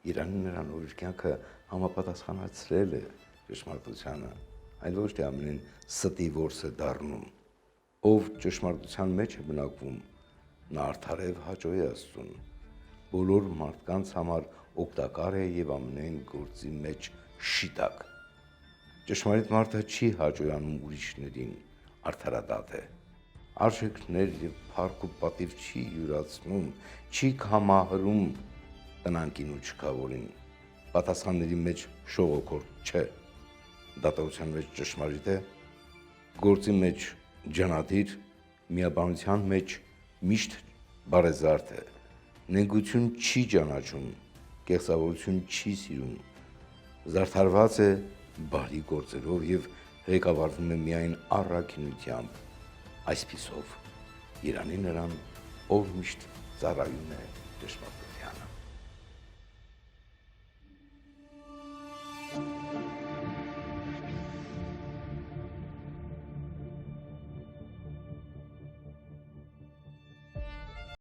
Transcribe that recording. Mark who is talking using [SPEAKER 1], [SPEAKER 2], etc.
[SPEAKER 1] Իրանի նրան որ իր կյանքը համապատասխանացրել է ճշմարտությանը, այլ ոչ թե ամենին ստի որս է դառնում, ով ճշմարտության մեջ է բնակվում, նա արդար է եւ հաճո է Աստծուն, բոլոր մարդկանց համար օգտակար է եւ ամեն գործի մեջ շիտակ։ Ճշմարիտ մարդը չի հաճոյանում ուրիշներին, արդարադատ է, արժեքներ եւ փառք ու պատիվ չի յուրացնում, չի կամահրում տնանկին ու չքավորին, պատասխանների մեջ շողոքորդ չէ, դատողության մեջ ճշմարիտ է, գործի մեջ ջանադիր, միաբանության մեջ միշտ բարեզարդ է, նենգություն չի ճանաչում, կեղծավորություն չի սիրում, զարդարված է բարի գործերով եւ ղեկավարվում է միայն առաքինությամբ, այսպիսով Իրանի նրան, ով միշտ ծառայում է ճշմարտությանը։